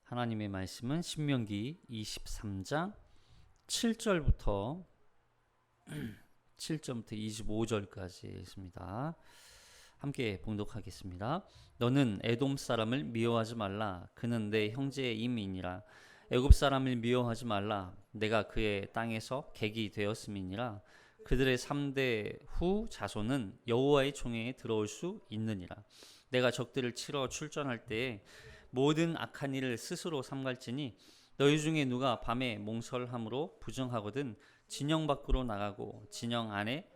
하나님의 말씀은 신명기 23장 7절부터 25절까지 있습니다. 함께 봉독하겠습니다. 너는 에돔 사람을 미워하지 말라. 그는 내 형제의 임이니라. 애굽 사람을 미워하지 말라. 내가 그의 땅에서 객이 되었음이니라. 그들의 3대 후 자손은 여호와의 총회에 들어올 수 있느니라. 내가 적들을 치러 출전할 때에 모든 악한 일을 스스로 삼갈지니 너희 중에 누가 밤에 몽설함으로 부정하거든 진영 밖으로 나가고 진영 안에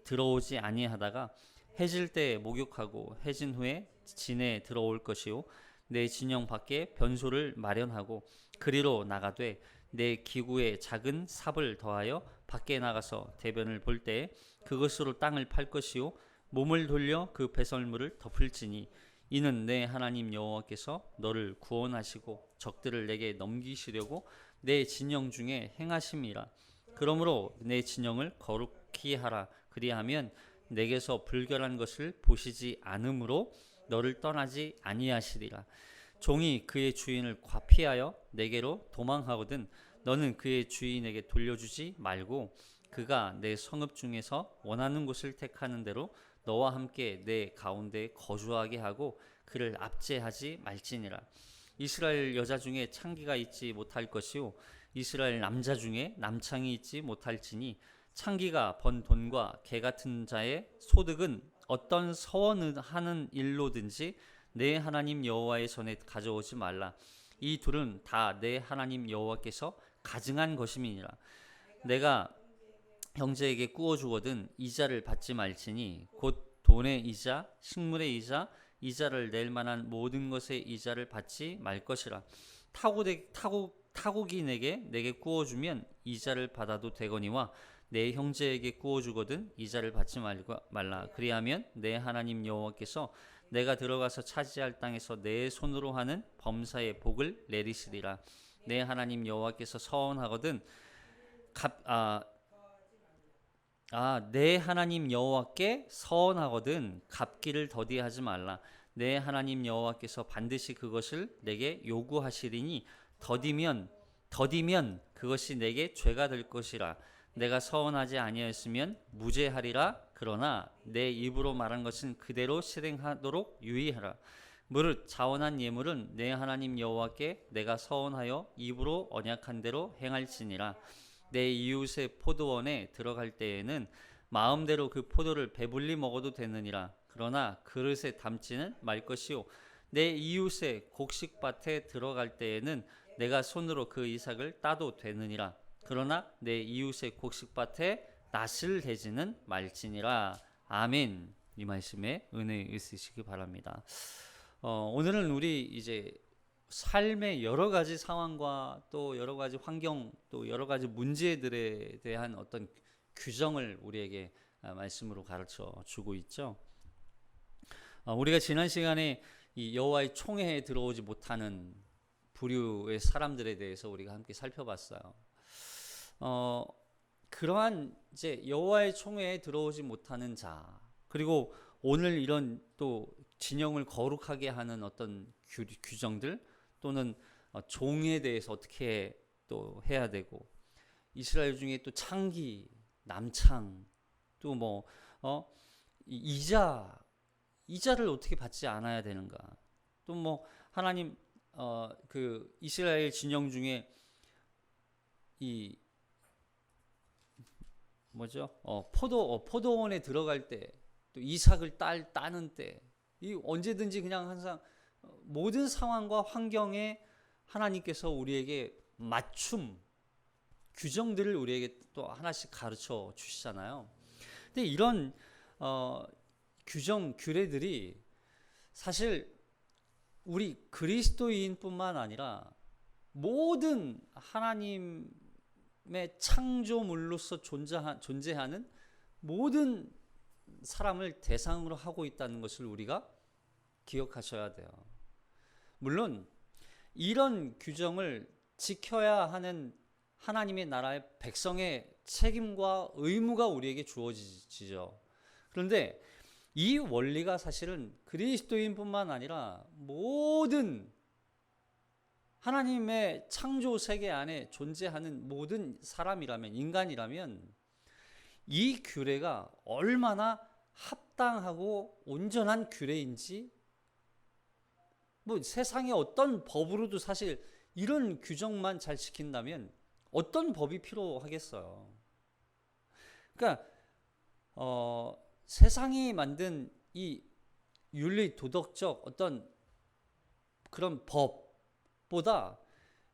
들어오지 아니하다가 해질 때 목욕하고 해진 후에 진에 들어올 것이요 내 진영 밖에 변소를 마련하고 그리로 나가되 내 기구에 작은 삽을 더하여 밖에 나가서 대변을 볼 때 그것으로 땅을 팔 것이요 몸을 돌려 그 배설물을 덮을지니 이는 내 하나님 여호와께서 너를 구원하시고 적들을 내게 넘기시려고 내 진영 중에 행하심이라. 그러므로 내 진영을 거룩히 하라. 그리하면 내게서 불결한 것을 보시지 않으므로 너를 떠나지 아니하시리라. 종이 그의 주인을 과피하여 내게로 도망하거든 너는 그의 주인에게 돌려주지 말고 그가 내 성읍 중에서 원하는 곳을 택하는 대로 너와 함께 내 가운데 거주하게 하고 그를 압제하지 말지니라. 이스라엘 여자 중에 창기가 있지 못할 것이요 이스라엘 남자 중에 남창이 있지 못할지니 창기가 번 돈과 개 같은 자의 소득은 어떤 서원하는 일로든지 내 하나님 여호와의 전에 가져오지 말라. 이 둘은 다 내 하나님 여호와께서 가증한 것임이니라. 내가 형제에게 꾸어 주거든 이자를 받지 말지니 곧 돈의 이자, 식물의 이자, 이자를 낼 만한 모든 것의 이자를 받지 말 것이라. 타국이 내게 꾸어 주면 이자를 받아도 되거니와 내 형제에게 꾸어 주거든 이자를 받지 말라. 그리하면 내 하나님 여호와께서 내가 들어가서 차지할 땅에서 내 손으로 하는 범사의 복을 내리시리라. 내 하나님 여호와께서 서원하거든 내 하나님 여호와께 서원하거든 갚기를 더디하지 말라. 내 하나님 여호와께서 반드시 그것을 내게 요구하시리니 더디면 그것이 내게 죄가 될 것이라. 내가 서원하지 아니하였으면 무죄하리라. 그러나 내 입으로 말한 것은 그대로 실행하도록 유의하라. 무릇 자원한 예물은 내 하나님 여호와께 내가 서원하여 입으로 언약한 대로 행할지니라. 내 이웃의 포도원에 들어갈 때에는 마음대로 그 포도를 배불리 먹어도 되느니라. 그러나 그릇에 담지는 말 것이요 내 이웃의 곡식밭에 들어갈 때에는 내가 손으로 그 이삭을 따도 되느니라. 그러나 내 이웃의 곡식밭에 낫을 대지는 말지니라. 아멘. 이 말씀에 은혜 있으시기 바랍니다. 오늘은 우리 이제 삶의 여러 가지 상황과 또 여러 가지 환경 또 여러 가지 문제들에 대한 어떤 규정을 우리에게 말씀으로 가르쳐 주고 있죠. 우리가 지난 시간에 이 여호와의 총회에 들어오지 못하는 부류의 사람들에 대해서 우리가 함께 살펴봤어요. 그러한 이제 여호와의 총회에 들어오지 못하는 자, 그리고 오늘 이런 또 진영을 거룩하게 하는 어떤 규정들 또는 종에 대해서 어떻게 또 해야 되고, 이스라엘 중에 또 창기, 남창, 또 뭐 이자를 어떻게 받지 않아야 되는가? 또 뭐 하나님 그 이스라엘 진영 중에 이 포도원에 들어갈 때 또 이삭을 따는 때 이 언제든지 그냥 항상 모든 상황과 환경에 하나님께서 우리에게 맞춤 규정들을 우리에게 또 하나씩 가르쳐 주시잖아요. 근데 이런 규정 규례들이 사실 우리 그리스도인뿐만 아니라 모든 하나님의 창조물로서 존재하는 모든 사람을 대상으로 하고 있다는 것을 우리가 기억하셔야 돼요. 물론 이런 규정을 지켜야 하는 하나님의 나라의 백성의 책임과 의무가 우리에게 주어지죠. 그런데 이 원리가 사실은 그리스도인뿐만 아니라 모든 하나님의 창조 세계 안에 존재하는 모든 사람이라면, 인간이라면 이 규례가 얼마나 합당하고 온전한 규례인지, 뭐 세상의 어떤 법으로도 사실 이런 규정만 잘 지킨다면 어떤 법이 필요하겠어요. 그러니까 세상이 만든 이 윤리 도덕적 어떤 그런 법보다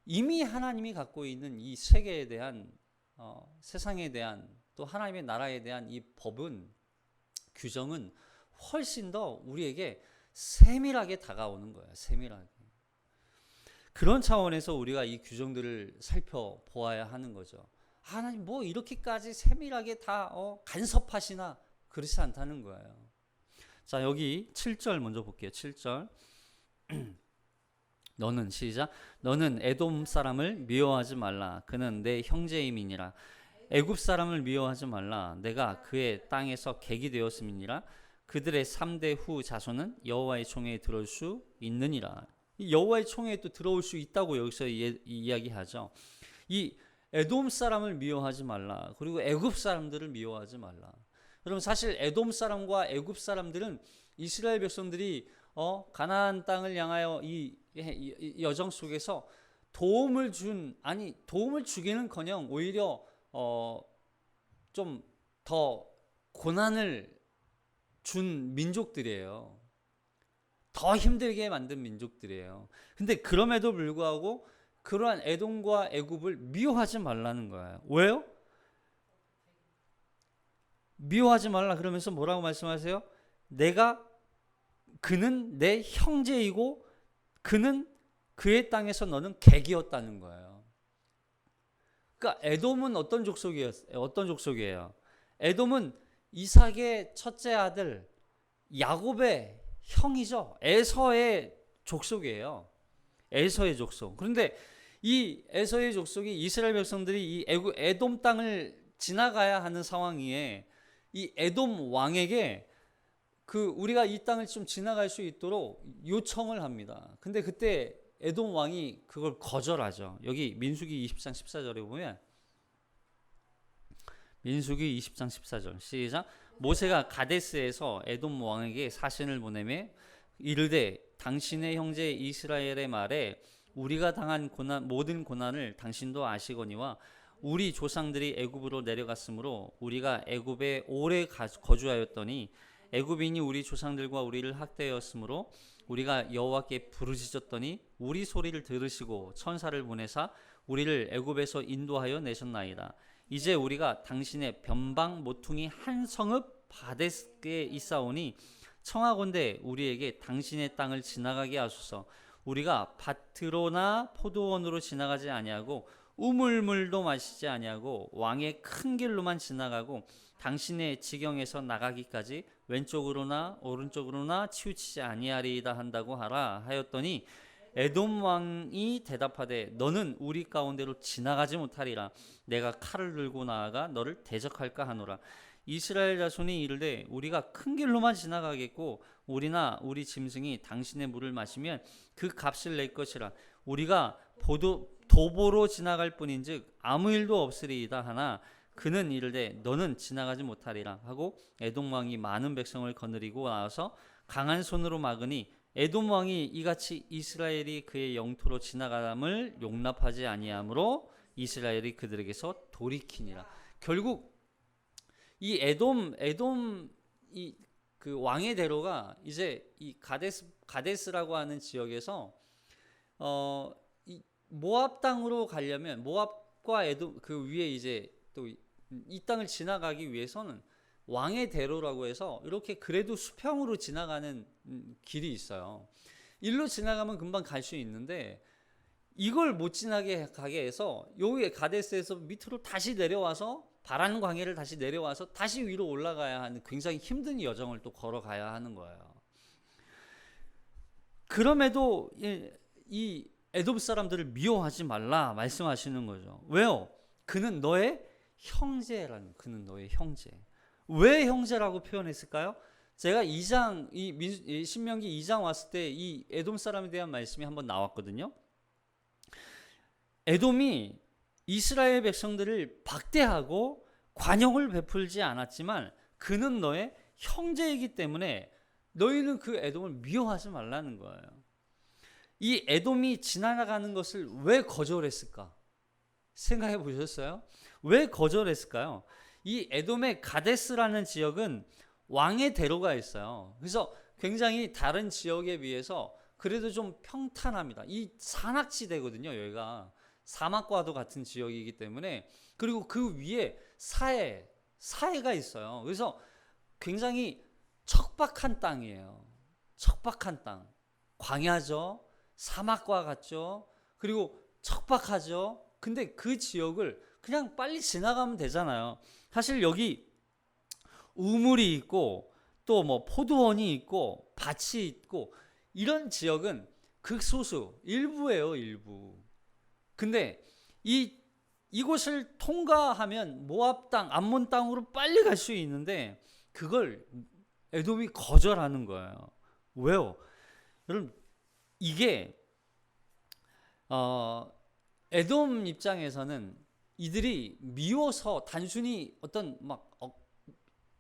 이미 하나님이 갖고 있는 이 세계에 대한 세상에 대한 또 하나님의 나라에 대한 이 법은, 규정은 훨씬 더 우리에게 세밀하게 다가오는 거예요. 세밀하게. 그런 차원에서 우리가 이 규정들을 살펴보아야 하는 거죠. 하나님 뭐 이렇게까지 세밀하게 다 간섭하시나? 그렇지 않다는 거예요. 자, 여기 7절 먼저 볼게요. 7절. 너는, 시작. 너는 에돔 사람을 미워하지 말라. 그는 내 형제임이니라. 애굽 사람을 미워하지 말라. 내가 그의 땅에서 객이 되었음이니라. 그들의 3대 후 자손은 여호와의 총회에 들어올 수 있느니라. 이 여호와의 총회에 또 들어올 수 있다고 여기서 이야기하죠. 이 에돔 사람을 미워하지 말라. 그리고 애굽 사람들을 미워하지 말라. 여러분, 사실 에돔 사람과 애굽 사람들은 이스라엘 백성들이 가나안 땅을 향하여 이 여정 속에서 도움을 주기는커녕 오히려 좀 더 고난을 준 민족들이에요. 더 힘들게 만든 민족들이에요. 근데 그럼에도 불구하고 그러한 에돔과 애굽을 미워하지 말라는 거예요. 왜요? 미워하지 말라 그러면서 뭐라고 말씀하세요? 그는 내 형제이고 그는 그의 땅에서 너는 객이었다는 거예요. 그러니까 에돔은 어떤 족속이에요? 에돔은 이삭의 첫째 아들 야곱의 형이죠. 에서의 족속이에요. 에서의 족속. 그런데 이 에서의 족속이 이스라엘 백성들이 이 에돔 땅을 지나가야 하는 상황이에 이 에돔 왕에게 우리가 이 땅을 좀 지나갈 수 있도록 요청을 합니다. 근데 그때 에돔 왕이 그걸 거절하죠. 여기 민수기 20장 14절에 보면, 민수기 20장 14절 시작. 모세가 가데스에서 에돔 왕에게 사신을 보내매 이르되 당신의 형제 이스라엘의 말에 우리가 당한 모든 고난을 당신도 아시거니와 우리 조상들이 애굽으로 내려갔으므로 우리가 애굽에 오래 거주하였더니 애굽인이 우리 조상들과 우리를 학대하였으므로 우리가 여호와께 부르짖었더니 우리 소리를 들으시고 천사를 보내사 우리를 애굽에서 인도하여 내셨나이다. 이제 우리가 당신의 변방 모퉁이 한 성읍 바데스에 있사오니 청하건대 우리에게 당신의 땅을 지나가게 하소서. 우리가 밭으로나 포도원으로 지나가지 아니하고 우물물도 마시지 아니하고 왕의 큰 길로만 지나가고 당신의 지경에서 나가기까지 왼쪽으로나 오른쪽으로나 치우치지 아니하리이다 한다고 하라 하였더니 에돔 왕이 대답하되 너는 우리 가운데로 지나가지 못하리라. 내가 칼을 들고 나아가 너를 대적할까 하노라. 이스라엘 자손이 이르되 우리가 큰 길로만 지나가겠고 우리나 우리 짐승이 당신의 물을 마시면 그 값을 낼 것이라. 우리가 도보로 지나갈 뿐인즉 아무 일도 없으리이다 하나 그는 이르되 너는 지나가지 못하리라 하고 에돔 왕이 많은 백성을 거느리고 나와서 강한 손으로 막으니 에돔 왕이 이같이 이스라엘이 그의 영토로 지나감을 용납하지 아니하므로 이스라엘이 그들에게서 돌이키니라. 결국 이 에돔 그 왕의 대로가 이제 이 가데스라고 하는 지역에서 이 모압 땅으로 가려면 모압과 에돔 그 위에 이제 또 이 땅을 지나가기 위해서는 왕의 대로라고 해서 이렇게 그래도 수평으로 지나가는 길이 있어요. 일로 지나가면 금방 갈 수 있는데 이걸 못 지나게 가게 해서 여기 가데스에서 밑으로 다시 내려와서 바란 광야를 다시 내려와서 다시 위로 올라가야 하는 굉장히 힘든 여정을 또 걸어가야 하는 거예요. 그럼에도 이 에돔 사람들을 미워하지 말라 말씀하시는 거죠. 왜요? 그는 너의 형제라는, 그는 너의 형제. 왜 형제라고 표현했을까요? 제가 신명기 2장 왔을 때 이 에돔 사람에 대한 말씀이 한번 나왔거든요. 에돔이 이스라엘 백성들을 박대하고 관용을 베풀지 않았지만 그는 너의 형제이기 때문에 너희는 그 에돔을 미워하지 말라는 거예요. 이 에돔이 지나가는 것을 왜 거절했을까? 생각해 보셨어요? 왜 거절했을까요? 이 에돔의 가데스라는 지역은 왕의 대로가 있어요. 그래서 굉장히 다른 지역에 비해서 그래도 좀 평탄합니다. 이 산악지대거든요. 여기가 사막과도 같은 지역이기 때문에. 그리고 그 위에 사해가 있어요. 그래서 굉장히 척박한 땅이에요. 척박한 땅. 광야죠. 사막과 같죠. 그리고 척박하죠. 근데 그 지역을 그냥 빨리 지나가면 되잖아요. 사실 여기 우물이 있고 또 뭐 포도원이 있고 밭이 있고 이런 지역은 극소수 일부예요. 일부. 근데 이곳을 통과하면 모압 땅, 암몬 땅으로 빨리 갈 수 있는데 그걸 에돔이 거절하는 거예요. 왜요? 여러분 이게 에돔 입장에서는 이들이 미워서 단순히 어떤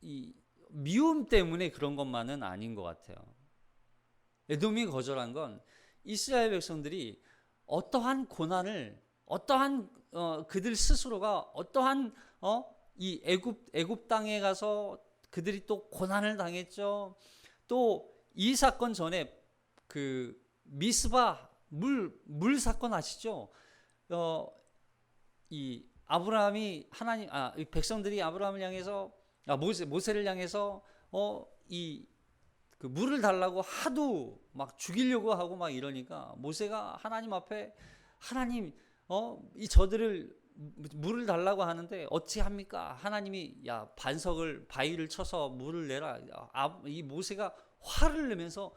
이 미움 때문에 그런 것만은 아닌 것 같아요. 에돔이 거절한 건 이스라엘 백성들이 어떠한 고난을 그들 스스로가 어떠한 이 애굽 땅에 가서 그들이 또 고난을 당했죠. 또 이 사건 전에 그 미스바 물 사건 아시죠? 이 아브라함이 이 백성들이 아브라함을 향해서 모세를 향해서 그 물을 달라고 하도 막 죽이려고 하고 막 이러니까 모세가 하나님 앞에 하나님 이 저들을 물을 달라고 하는데 어찌합니까? 하나님이 바위를 쳐서 물을 내라. 이 모세가 화를 내면서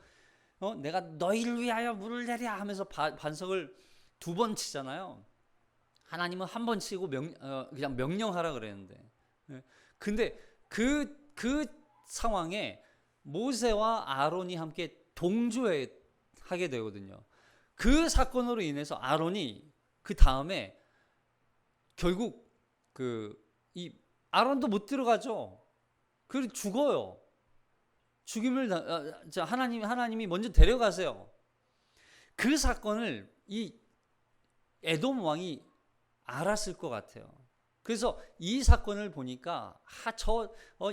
내가 너희를 위하여 물을 내랴 하면서 반석을 2번 치잖아요. 하나님은 1번 치고 그냥 명령하라 그랬는데. 근데 그 상황에 모세와 아론이 함께 동조하게 되거든요. 그 사건으로 인해서 아론이 그 다음에 결국 이 아론도 못 들어가죠. 그리고 죽어요. 죽임을 하나님이 먼저 데려가세요. 그 사건을 이 에돔 왕이 알았을 것 같아요. 그래서 이 사건을 보니까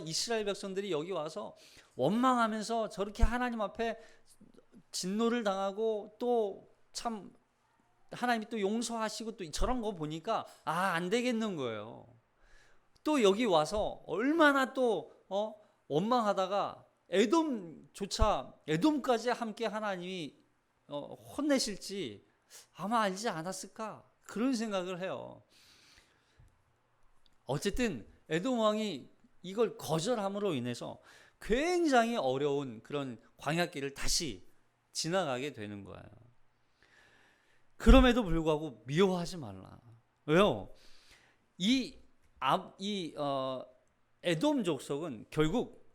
이스라엘 백성들이 여기 와서 원망하면서 저렇게 하나님 앞에 진노를 당하고 또 참 하나님이 또 용서하시고 또 저런 거 보니까 안 되겠는 거예요. 또 여기 와서 얼마나 또 원망하다가 에돔까지 함께 하나님이 혼내실지 아마 알지 않았을까 그런 생각을 해요. 어쨌든 에돔 왕이 이걸 거절함으로 인해서 굉장히 어려운 그런 광야길을 다시 지나가게 되는 거예요. 그럼에도 불구하고 미워하지 말라. 왜요? 에돔 족속은 결국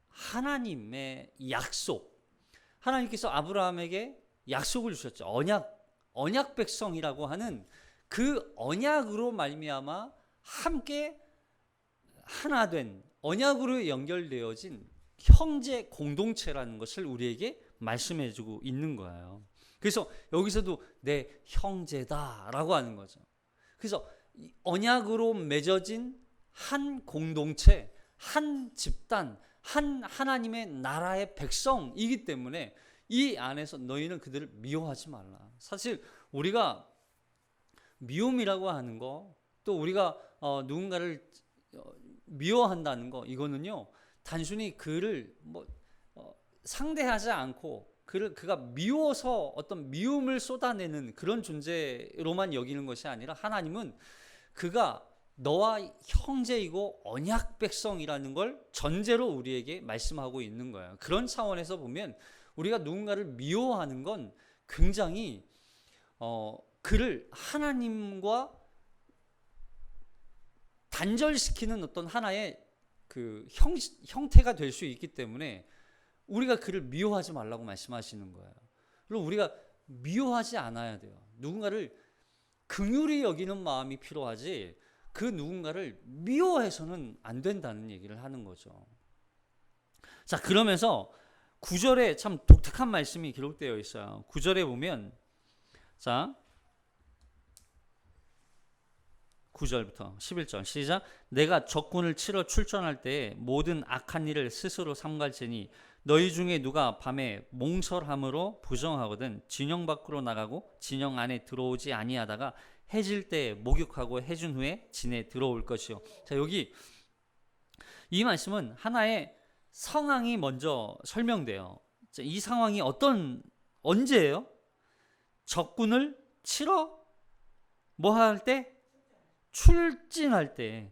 하나님의 약속, 하나님께서 아브라함에게 약속을 주셨죠. 언약 백성이라고 하는 그 언약으로 말미암아 함께 하나 된 언약으로 연결되어진 형제 공동체라는 것을 우리에게 말씀해 주고 있는 거예요. 그래서 여기서도 내 형제다라고 하는 거죠. 그래서 언약으로 맺어진 한 공동체, 한 집단, 한 하나님의 나라의 백성이기 때문에 이 안에서 너희는 그들을 미워하지 말라. 사실 우리가 미움이라고 하는 거, 또 우리가 누군가를 미워한다는 거, 이거는요 단순히 그를 상대하지 않고 그가 미워서 어떤 미움을 쏟아내는 그런 존재로만 여기는 것이 아니라 하나님은 그가 너와 형제이고 언약 백성이라는 걸 전제로 우리에게 말씀하고 있는 거예요. 그런 차원에서 보면 우리가 누군가를 미워하는 건 굉장히 그를 하나님과 단절시키는 어떤 하나의 그 형태가 될 수 있기 때문에 우리가 그를 미워하지 말라고 말씀하시는 거예요. 그리고 우리가 미워하지 않아야 돼요. 누군가를 긍휼히 여기는 마음이 필요하지 그 누군가를 미워해서는 안 된다는 얘기를 하는 거죠. 자, 그러면서 9절에 참 독특한 말씀이 기록되어 있어요. 9절에 보면 자 9절부터 11절 시작. 내가 적군을 치러 출전할 때에 모든 악한 일을 스스로 삼갈지니 너희 중에 누가 밤에 몽설함으로 부정하거든 진영 밖으로 나가고 진영 안에 들어오지 아니하다가 해질 때 목욕하고 해준 후에 진에 들어올 것이요. 자, 여기 이 말씀은 하나의 상황이 먼저 설명돼요. 자, 이 상황이 언제예요? 적군을 치러 뭐 할 때? 출진할 때.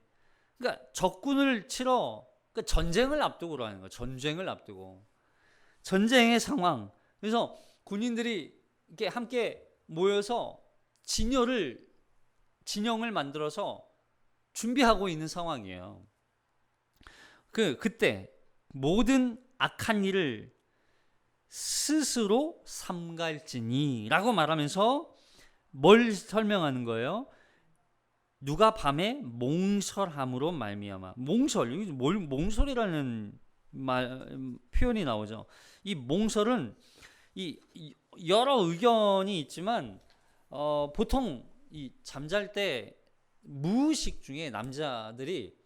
그러니까 적군을 치러, 그러니까 전쟁을 앞두고 하는 거예요. 전쟁을 앞두고. 전쟁의 상황. 그래서 군인들이 이렇게 함께 모여서 진영을 만들어서 준비하고 있는 상황이에요. 그때 모든 악한 일을 스스로 삼갈지니라고 말하면서 뭘 설명하는 거예요? 누가 밤에 몽설함으로 말미암아. 몽설이라는 표현이 나오죠. 이 몽설은 이 여러 의견이 있지만 보통 이 잠잘 때 무의식 중에 남자들이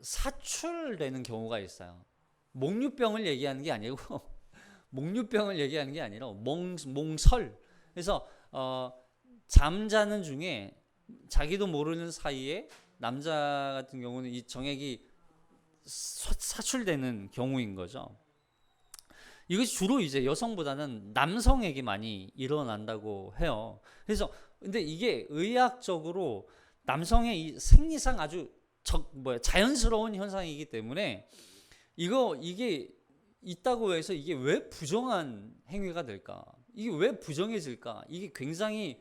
사출되는 경우가 있어요. 몽유병을 얘기하는 게 아니고 몽유병을 얘기하는 게 아니라 몽설. 그래서 잠자는 중에 자기도 모르는 사이에 남자 같은 경우는 이 정액이 사출되는 경우인 거죠. 이것이 주로 이제 여성보다는 남성에게 많이 일어난다고 해요. 그래서 근데 이게 의학적으로 남성의 이 생리상 아주 자연스러운 현상이기 때문에 이게 있다고 해서 이게 왜 부정한 행위가 될까? 이게 왜 부정해질까? 이게 굉장히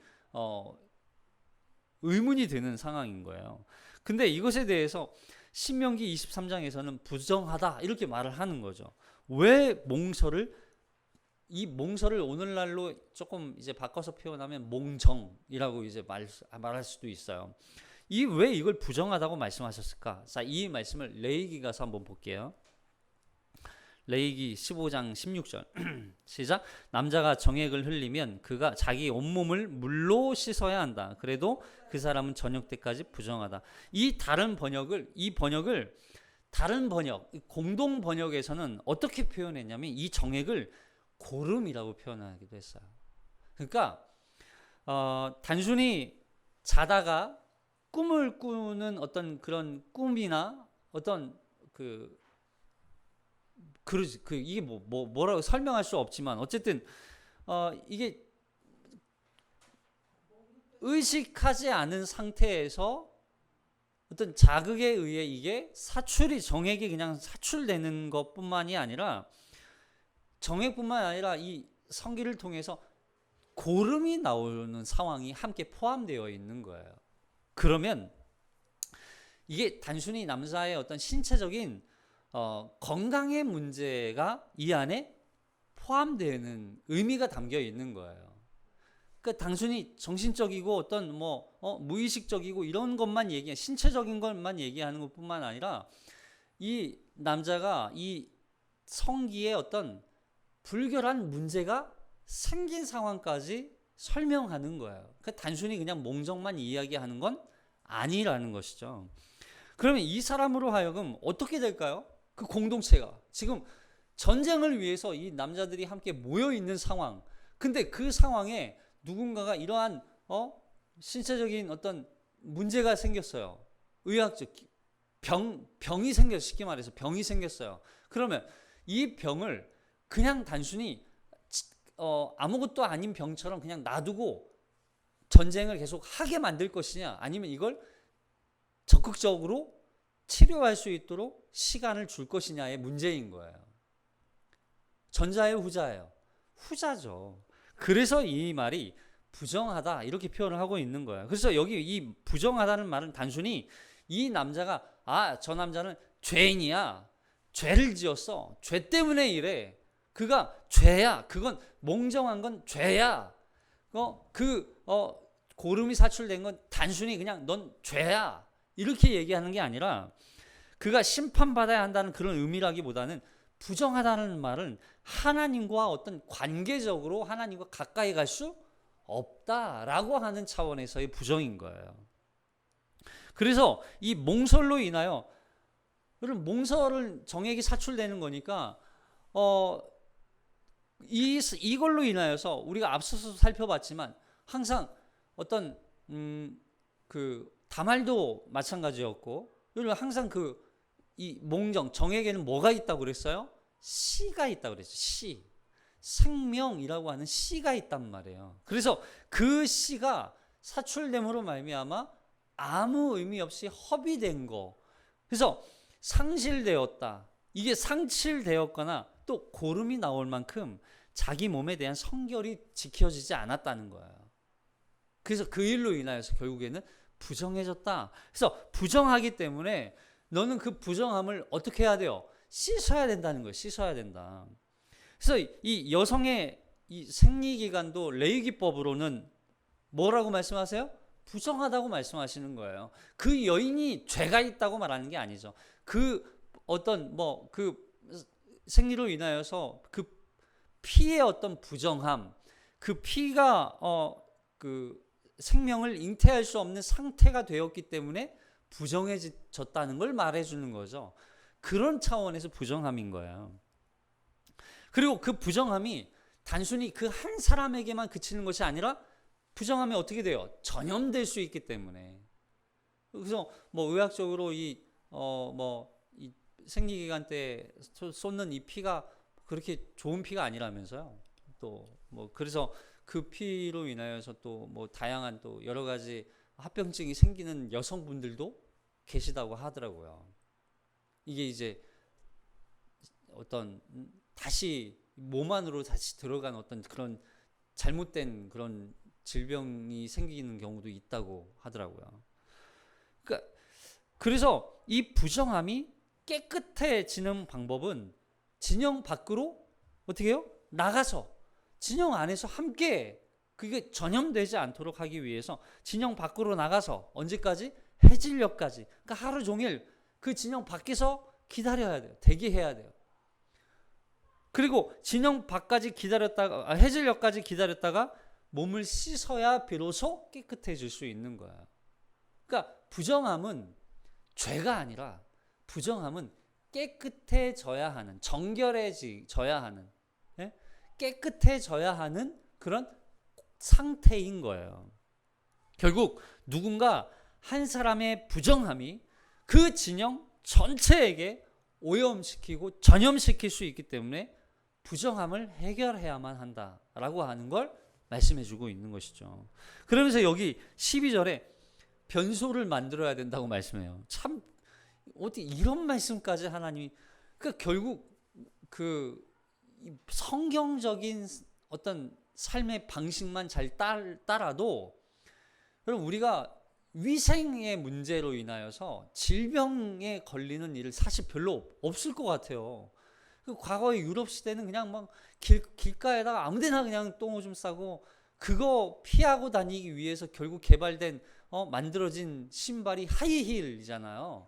의문이 드는 상황인 거예요. 근데 이것에 대해서 신명기 23장에서는 부정하다 이렇게 말을 하는 거죠. 왜 이 몽설을 오늘날로 조금 이제 바꿔서 표현하면 몽정이라고 이제 말할 수도 있어요. 왜 이걸 부정하다고 말씀하셨을까? 자, 이 말씀을 레위기 가서 한번 볼게요. 레위기 15장 16절 시작. 남자가 정액을 흘리면 그가 자기 온몸을 물로 씻어야 한다. 그래도 그 사람은 저녁 때까지 부정하다. 이 번역을 다른 번역, 공동 번역에서는 어떻게 표현했냐면 이 정액을 고름이라고 표현하기도 했어요. 그러니까 단순히 자다가 꿈을 꾸는 어떤 그런 꿈이나 어떤 이게 뭐라고 설명할 수 없지만 어쨌든 이게 의식하지 않은 상태에서 어떤 자극에 의해 이게 정액이 그냥 사출되는 것뿐만이 아니라 정액뿐만 아니라 이 성기를 통해서 고름이 나오는 상황이 함께 포함되어 있는 거예요. 그러면 이게 단순히 남자의 어떤 신체적인 건강의 문제가 이 안에 포함되는 의미가 담겨 있는 거예요. 그러니까 단순히 정신적이고 어떤 무의식적이고 이런 것만 신체적인 것만 얘기하는 것뿐만 아니라 이 남자가 이 성기에 어떤 불결한 문제가 생긴 상황까지 설명하는 거예요. 그러니까 단순히 그냥 몽정만 이야기하는 건 아니라는 것이죠. 그러면 이 사람으로 하여금 어떻게 될까요? 그 공동체가 지금 전쟁을 위해서 이 남자들이 함께 모여 있는 상황. 근데 그 상황에 누군가가 이러한 신체적인 어떤 문제가 생겼어요. 의학적 병이 생겼어요. 쉽게 말해서 병이 생겼어요. 그러면 이 병을 그냥 단순히 아무것도 아닌 병처럼 그냥 놔두고 전쟁을 계속 하게 만들 것이냐, 아니면 이걸 적극적으로 치료할 수 있도록 시간을 줄 것이냐의 문제인 거예요. 전자예요, 후자예요? 후자죠. 그래서 이 말이 부정하다 이렇게 표현을 하고 있는 거예요. 그래서 여기 이 부정하다는 말은 단순히 이 남자가 저 남자는 죄인이야, 죄를 지었어, 죄 때문에 이래, 그가 죄야, 그건 몽정한 건 죄야, 고름이 사출된 건 단순히 그냥 넌 죄야 이렇게 얘기하는 게 아니라 그가 심판받아야 한다는 그런 의미라기보다는 부정하다는 말은 하나님과 어떤 관계적으로 하나님과 가까이 갈 수 없다라고 하는 차원에서의 부정인 거예요. 그래서 이 몽설로 인하여, 여러분 몽설은 정액이 사출되는 거니까 이걸로 인하여서 우리가 앞서서 살펴봤지만 항상 어떤 그 다말도 마찬가지였고, 여러분 항상 이 몽정 정액에는 뭐가 있다고 그랬어요? 씨가 있다고 그랬어요. 씨, 생명이라고 하는 씨가 있단 말이에요. 그래서 그 씨가 사출됨으로 말미암아 아무 의미 없이 허비된 거, 그래서 상실되었다. 이게 상실되었거나 또 고름이 나올 만큼 자기 몸에 대한 성결이 지켜지지 않았다는 거예요. 그래서 그 일로 인하여서 결국에는 부정해졌다. 그래서 부정하기 때문에 너는 그 부정함을 어떻게 해야 돼요? 씻어야 된다는 거예요. 씻어야 된다. 그래서 이 여성의 이 생리기간도 레위기법으로는 뭐라고 말씀하세요? 부정하다고 말씀하시는 거예요. 그 여인이 죄가 있다고 말하는 게 아니죠. 그 어떤 그 생리로 인하여서 그 피의 어떤 부정함, 그 피가 그 생명을 잉태할 수 없는 상태가 되었기 때문에 부정해졌다는 걸 말해주는 거죠. 그런 차원에서 부정함인 거예요. 그리고 그 부정함이 단순히 그 한 사람에게만 그치는 것이 아니라 부정함이 어떻게 돼요? 전염될 수 있기 때문에. 그래서 의학적으로 이 생리기간 때 쏟는 이 피가 그렇게 좋은 피가 아니라면서요. 또 그래서 그 피로 인하여서 또 다양한 또 여러 가지 합병증이 생기는 여성분들도 계시다고 하더라고요. 이게 이제 어떤 다시 몸 안으로 다시 들어간 어떤 그런 잘못된 그런 질병이 생기는 경우도 있다고 하더라고요. 그래서 이 부정함이 깨끗해지는 방법은 진영 밖으로 어떻게 해요? 나가서 진영 안에서 함께 그게 전염되지 않도록 하기 위해서 진영 밖으로 나가서 언제까지? 해질녘까지. 그러니까 하루 종일 그 진영 밖에서 기다려야 돼요. 대기해야 돼요. 그리고 진영 밖까지 기다렸다가 해질녘까지 기다렸다가 몸을 씻어야 비로소 깨끗해질 수 있는 거야. 그러니까 부정함은 죄가 아니라 부정함은 깨끗해져야 하는, 정결해져야 하는, 깨끗해져야 하는 그런 상태인 거예요. 결국 누군가 한 사람의 부정함이 그 진영 전체에게 오염시키고 전염시킬 수 있기 때문에 부정함을 해결해야만 한다라고 하는 걸 말씀해주고 있는 것이죠. 그러면서 여기 12절에 변소를 만들어야 된다고 말씀해요. 참 어떻게 이런 말씀까지 하나님이, 그러니까 결국 그 성경적인 어떤 삶의 방식만 잘 따라도 여러분 우리가 위생의 문제로 인하여서 질병에 걸리는 일을 사실 별로 없을 것 같아요. 과거의 유럽 시대는 그냥 막 길가에다가 아무데나 그냥 똥오줌 싸고 그거 피하고 다니기 위해서 결국 개발된 만들어진 신발이 하이힐이잖아요.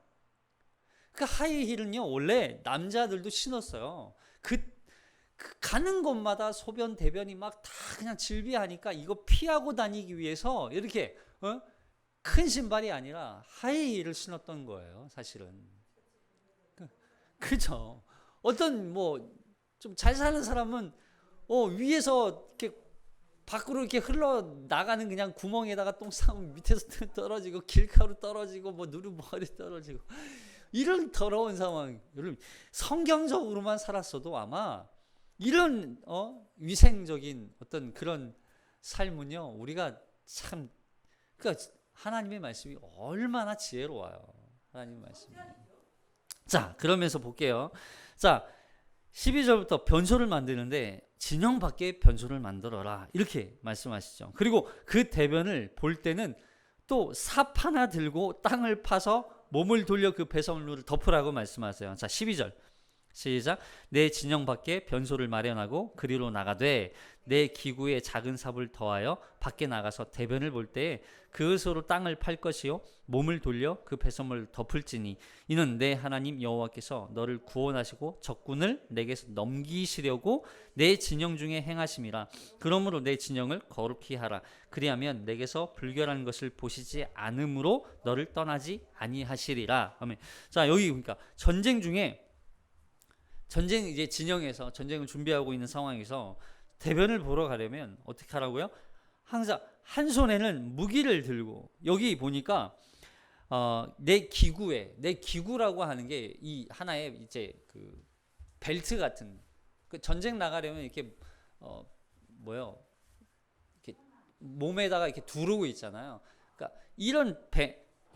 그 하이힐은요 원래 남자들도 신었어요. 가는 곳마다 소변 대변이 막 다 그냥 질비하니까 이거 피하고 다니기 위해서 이렇게 큰 신발이 아니라 하이힐을 신었던 거예요, 사실은. 그죠? 어떤 좀 잘 사는 사람은 위에서 이렇게 밖으로 이렇게 흘러 나가는 그냥 구멍에다가 똥 싸면 밑에서 떨어지고 길가로 떨어지고 누르머리 떨어지고 이런 더러운 상황. 여러분 성경적으로만 살았어도 아마 이런 위생적인 어떤 그런 삶은요 우리가 참 그러니까 하나님의 말씀이 얼마나 지혜로워요. 하나님의 말씀이. 자, 그러면서 볼게요. 자, 12절부터 변소를 만드는데 진영 밖에 변소를 만들어라 이렇게 말씀하시죠. 그리고 그 대변을 볼 때는 또 삽 하나 들고 땅을 파서 몸을 돌려 그 배설물을 덮으라고 말씀하세요. 자, 12절. 시작. 내 진영 밖에 변소를 마련하고 그리로 나가되 내 기구에 작은 삽을 더하여 밖에 나가서 대변을 볼 때에 그것으로 땅을 팔 것이요 몸을 돌려 그 배설물을 덮을지니 이는 내 하나님 여호와께서 너를 구원하시고 적군을 내게서 넘기시려고 내 진영 중에 행하심이라. 그러므로 내 진영을 거룩히 하라. 그리하면 내게서 불결한 것을 보시지 않으므로 너를 떠나지 아니하시리라. 아멘. 자, 여기 그러니까 전쟁 중에 전쟁 이제 진영에서 전쟁을 준비하고 있는 상황에서 대변을 보러 가려면 어떻게 하라고요? 항상 한 손에는 무기를 들고, 여기 보니까 내 기구라고 하는 게 이 하나의 이제 그 벨트 같은, 그 전쟁 나가려면 이렇게 이렇게 몸에다가 이렇게 두르고 있잖아요. 그러니까 이런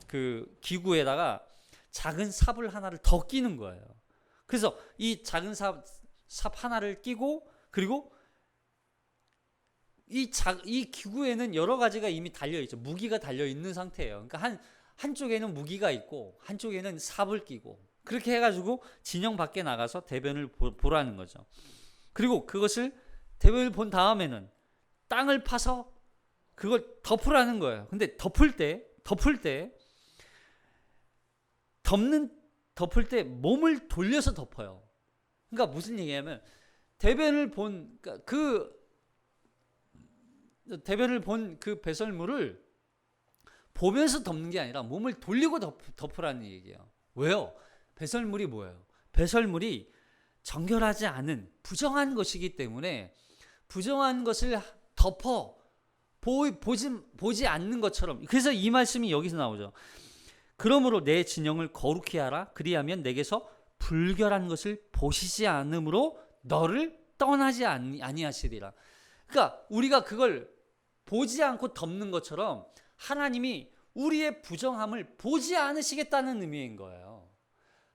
그 기구에다가 작은 삽을 하나를 더 끼는 거예요. 그래서 이 작은 삽 하나를 끼고, 그리고 이 기구에는 여러 가지가 이미 달려있죠. 무기가 달려있는 상태예요. 그러니까 한쪽에는 무기가 있고 한쪽에는 삽을 끼고, 그렇게 해가지고 진영 밖에 나가서 대변을 보라는 거죠. 그리고 그것을 대변을 본 다음에는 땅을 파서 그걸 덮으라는 거예요. 근데 덮을 때 몸을 돌려서 덮어요. 그러니까 무슨 얘기냐면 대변을 본 그 배설물을 보면서 덮는 게 아니라 몸을 돌리고 덮으라는 얘기예요. 왜요? 배설물이 뭐예요? 배설물이 정결하지 않은 부정한 것이기 때문에 부정한 것을 덮어 보지 않는 것처럼. 그래서 이 말씀이 여기서 나오죠. 그러므로 내 진영을 거룩히 하라. 그리하면 내게서 불결한 것을 보시지 않으므로 너를 떠나지 아니하시리라. 그러니까 우리가 그걸 보지 않고 덮는 것처럼 하나님이 우리의 부정함을 보지 않으시겠다는 의미인 거예요.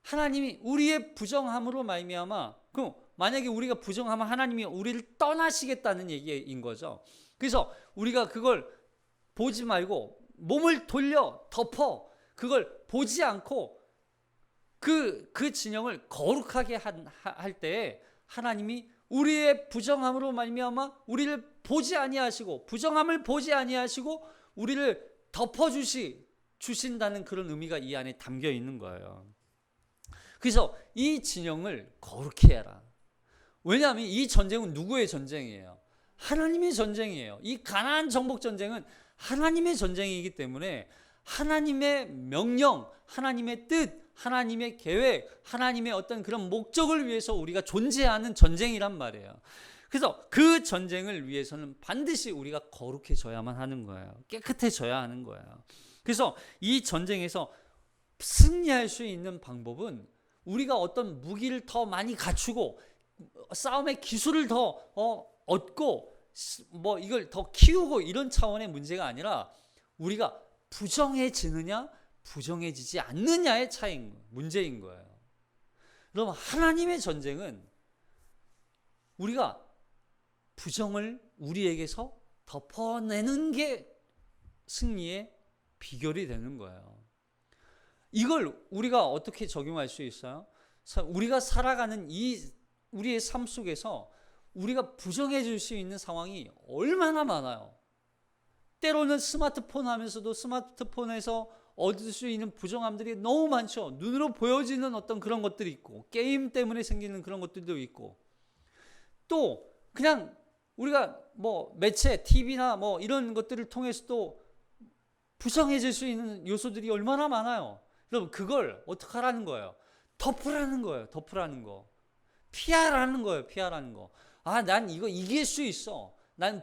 하나님이 우리의 부정함으로 말미암아, 그럼 만약에 우리가 부정하면 하나님이 우리를 떠나시겠다는 얘기인 거죠. 그래서 우리가 그걸 보지 말고 몸을 돌려 덮어 그걸 보지 않고 그 진영을 거룩하게 할 때에 하나님이 우리의 부정함으로 말미암아 우리를 보지 아니하시고, 부정함을 보지 아니하시고 우리를 덮어 주신다는 그런 의미가 이 안에 담겨 있는 거예요. 그래서 이 진영을 거룩히 해라. 왜냐하면 이 전쟁은 누구의 전쟁이에요? 하나님의 전쟁이에요. 이 가나안 정복 전쟁은 하나님의 전쟁이기 때문에 하나님의 명령, 하나님의 뜻, 하나님의 계획, 하나님의 어떤 그런 목적을 위해서 우리가 존재하는 전쟁이란 말이에요. 그래서 그 전쟁을 위해서는 반드시 우리가 거룩해져야만 하는 거예요. 깨끗해져야 하는 거예요. 그래서 이 전쟁에서 승리할 수 있는 방법은 우리가 어떤 무기를 더 많이 갖추고 싸움의 기술을 더 얻고 뭐 이걸 더 키우고 이런 차원의 문제가 아니라 우리가 부정해지느냐 부정해지지 않느냐의 문제인 거예요. 여러분, 하나님의 전쟁은 우리가 부정을 우리에게서 덮어내는 게 승리의 비결이 되는 거예요. 이걸 우리가 어떻게 적용할 수 있어요? 우리가 살아가는 우리의 삶 속에서 우리가 부정해질 수 있는 상황이 얼마나 많아요. 때로는 스마트폰 하면서도 스마트폰에서 얻을 수 있는 부정함들이 너무 많죠. 눈으로 보여지는 어떤 그런 것들이 있고, 게임 때문에 생기는 그런 것들도 있고, 또 그냥 우리가 뭐 매체, TV나 뭐 이런 것들을 통해서도 부정해질 수 있는 요소들이 얼마나 많아요. 여러분, 그걸 어떻게 하라는 거예요? 덮으라는 거예요. 덮으라는 거. 피하라는 거예요. 피하라는 거. 아, 난 이거 이길 수 있어. 난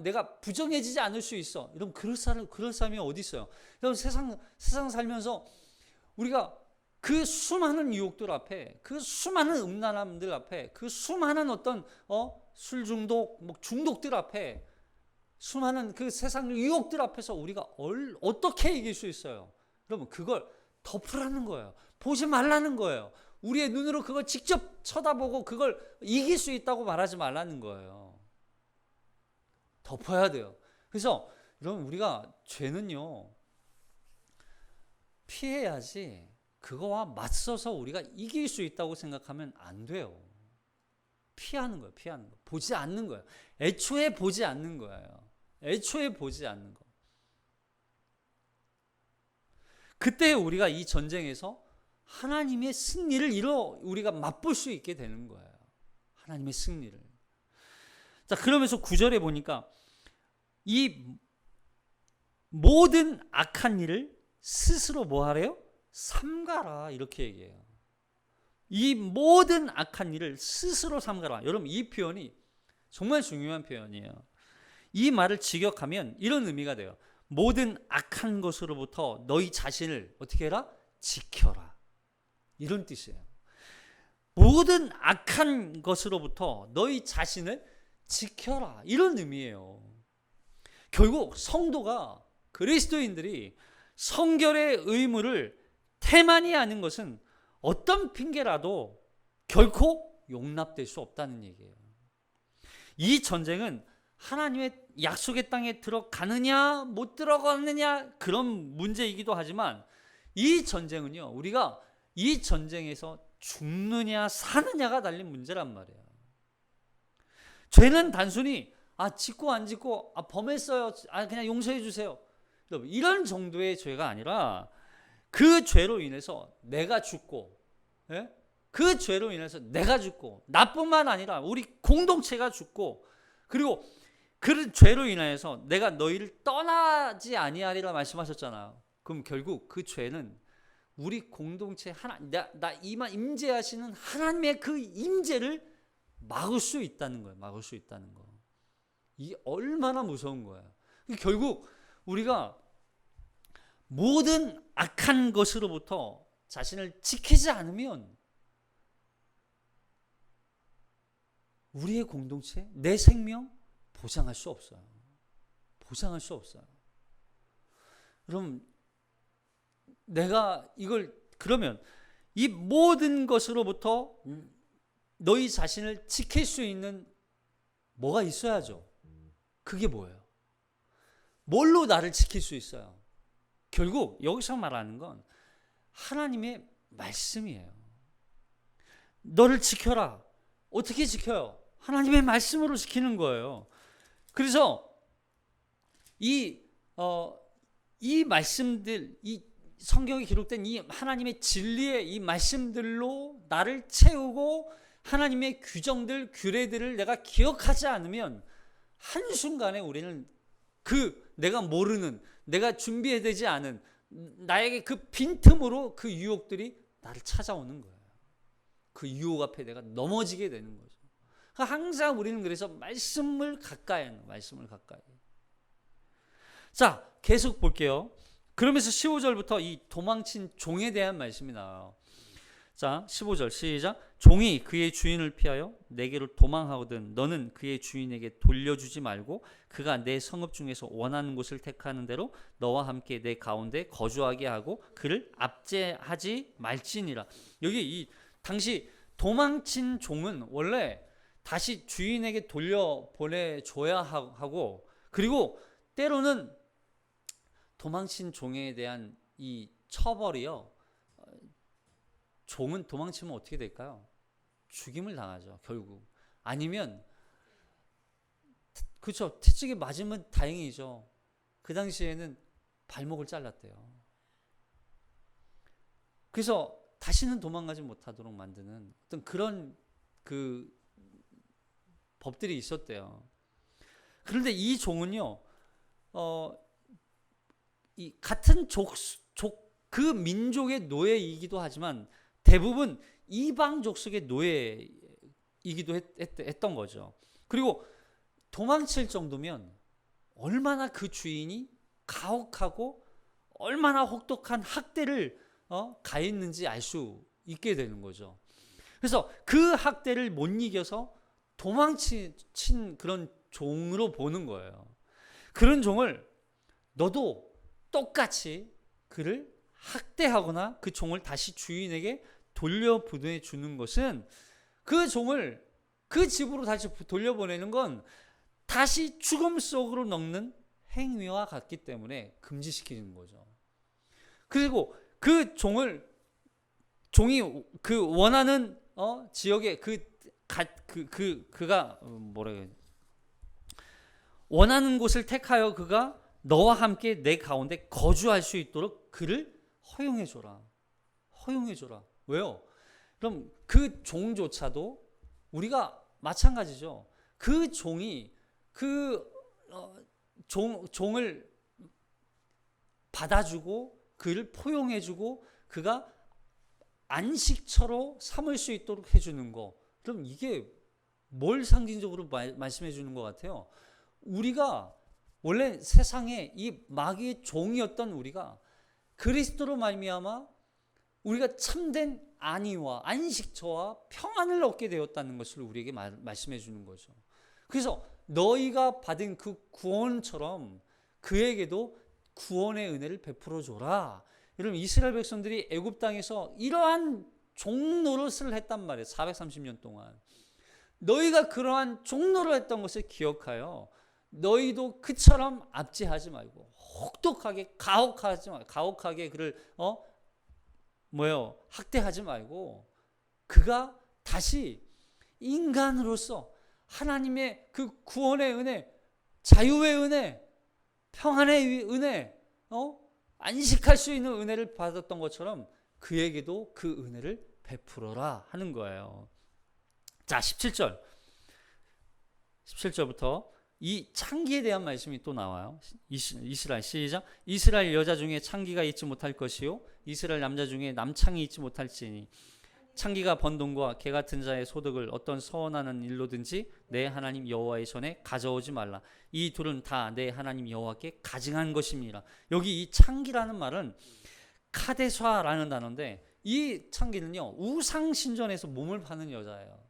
내가 부정해지지 않을 수 있어. 이런 그럴 사람이 어디 있어요? 여러분, 세상 살면서 우리가 그 수많은 유혹들 앞에, 그 수많은 음란함들 앞에, 그 수많은 어떤 술 중독, 뭐 중독들 앞에, 수많은 그 세상 유혹들 앞에서 우리가 어떻게 이길 수 있어요? 여러분, 그걸 덮으라는 거예요. 보지 말라는 거예요. 우리의 눈으로 그걸 직접 쳐다보고 그걸 이길 수 있다고 말하지 말라는 거예요. 덮어야 돼요. 그래서 여러분, 우리가 죄는요 피해야지 그거와 맞서서 우리가 이길 수 있다고 생각하면 안 돼요. 피하는 거예요. 피하는 거. 보지 않는 거예요. 애초에 보지 않는 거예요. 애초에 보지 않는 거. 그때 우리가 이 전쟁에서 하나님의 승리를 우리가 맛볼 수 있게 되는 거예요. 하나님의 승리를. 자, 그러면서 9절에 보니까 이 모든 악한 일을 스스로 뭐 하래요? 삼가라, 이렇게 얘기해요. 이 모든 악한 일을 스스로 삼가라. 여러분, 이 표현이 정말 중요한 표현이에요. 이 말을 직역하면 이런 의미가 돼요. 모든 악한 것으로부터 너희 자신을 어떻게 해라? 지켜라. 이런 뜻이에요. 모든 악한 것으로부터 너희 자신을 지켜라. 이런 의미예요. 결국 성도가, 그리스도인들이 성결의 의무를 태만히 하는 것은 어떤 핑계라도 결코 용납될 수 없다는 얘기예요. 이 전쟁은 하나님의 약속의 땅에 들어가느냐 못 들어가느냐 그런 문제이기도 하지만, 이 전쟁은요, 우리가 이 전쟁에서 죽느냐 사느냐가 달린 문제란 말이에요. 죄는 단순히 짓고 안 짓고 범했어요, 그냥 용서해 주세요, 여러분, 이런 정도의 죄가 아니라 그 죄로 인해서 내가 죽고, 그 죄로 인해서 내가 죽고, 나뿐만 아니라 우리 공동체가 죽고, 그리고 그 죄로 인해서 내가 너희를 떠나지 아니하리라 말씀하셨잖아요. 그럼 결국 그 죄는 우리 공동체 나 이만 임재하시는 하나님의 그 임재를 막을 수 있다는 거예요. 막을 수 있다는 거. 이게 얼마나 무서운 거예요. 결국 우리가 모든 악한 것으로부터 자신을 지키지 않으면 우리의 공동체, 내 생명 보장할 수 없어요. 보장할 수 없어요. 그럼 내가 그러면 이 모든 것으로부터 너희 자신을 지킬 수 있는 뭐가 있어야죠. 그게 뭐예요? 뭘로 나를 지킬 수 있어요? 결국 여기서 말하는 건 하나님의 말씀이에요. 너를 지켜라. 어떻게 지켜요? 하나님의 말씀으로 지키는 거예요. 그래서 이 말씀들, 이 성경에 기록된 이 하나님의 진리의 이 말씀들로 나를 채우고 하나님의 규정들, 규례들을 내가 기억하지 않으면 한순간에 우리는 내가 모르는, 내가 준비되지 않은 나에게 그 빈틈으로 그 유혹들이 나를 찾아오는 거예요. 그 유혹 앞에 내가 넘어지게 되는 거죠. 항상 우리는 그래서 말씀을 가까이 하는, 말씀을 가까이. 자, 계속 볼게요. 그러면서 15절부터 이 도망친 종에 대한 말씀이 나와요. 자, 15절 시작. 종이 그의 주인을 피하여 내게로 도망하거든 너는 그의 주인에게 돌려주지 말고 그가 내 성읍 중에서 원하는 곳을 택하는 대로 너와 함께 내 가운데 거주하게 하고 그를 압제하지 말지니라. 여기 당시 도망친 종은 원래 다시 주인에게 돌려보내줘야 하고, 그리고 때로는 도망친 종에 대한 이 처벌이요, 종은 도망치면 어떻게 될까요? 죽임을 당하죠, 결국. 아니면 그렇죠, 채찍에 맞으면 다행이죠. 그 당시에는 발목을 잘랐대요. 그래서 다시는 도망가지 못하도록 만드는 어떤 그런 법들이 있었대요. 그런데 이 종은요, 이 같은 그 민족의 노예이기도 하지만 대부분 이방 족속의 노예이기도 했던 거죠. 그리고 도망칠 정도면 얼마나 그 주인이 가혹하고 얼마나 혹독한 학대를 가했는지 알 수 있게 되는 거죠. 그래서 그 학대를 못 이겨서 도망친 그런 종으로 보는 거예요. 그런 종을 너도 똑같이 그를 학대하거나 그 종을 다시 주인에게 돌려보내주는 것은 그 종을 그 집으로 다시 돌려보내는 건 다시 죽음 속으로 넣는 행위와 같기 때문에 금지시키는 거죠. 그리고 그 종을 종이 그 원하는 지역에 그가 뭐라 그래, 원하는 곳을 택하여 그가 너와 함께 내 가운데 거주할 수 있도록 그를 허용해 줘라. 허용해 줘라. 왜요? 그럼 그 종조차도 우리가 마찬가지죠. 그 종이 그 종을 받아주고 그를 포용해주고 그가 안식처로 삼을 수 있도록 해주는 거. 그럼 이게 뭘 상징적으로 말씀해 주는 것 같아요? 우리가 원래 세상에 이 마귀의 종이었던 우리가 그리스도로 말미암아 우리가 참된 안위와 안식처와 평안을 얻게 되었다는 것을 우리에게 말씀해 주는 거죠. 그래서 너희가 받은 그 구원처럼 그에게도 구원의 은혜를 베풀어 줘라. 여러분, 이스라엘 백성들이 애굽 땅에서 이러한 종노릇을 했단 말이에요. 430년 동안. 너희가 그러한 종노릇을 했던 것을 기억하여 너희도 그처럼 압제하지 말고 혹독하게 가혹하게 그를 학대하지 말고 그가 다시 인간으로서 하나님의 그 구원의 은혜, 자유의 은혜, 평안의 은혜, 안식할 수 있는 은혜를 받았던 것처럼 그에게도 그 은혜를 베풀어라 하는 거예요. 자, 17절부터 이 창기에 대한 말씀이 또 나와요. 이스라엘 시작. 이스라엘 여자 중에 창기가 있지 못할 것이요 이스라엘 남자 중에 남창이 있지 못할지니 창기가 번 돈과 개 같은 자의 소득을 어떤 서원하는 일로든지 내 하나님 여호와의 손에 가져오지 말라. 이 둘은 다 내 하나님 여호와께 가증한 것입니다. 여기 이 창기라는 말은 카데샤라는 단어인데 이 창기는요 우상신전에서 몸을 파는 여자예요.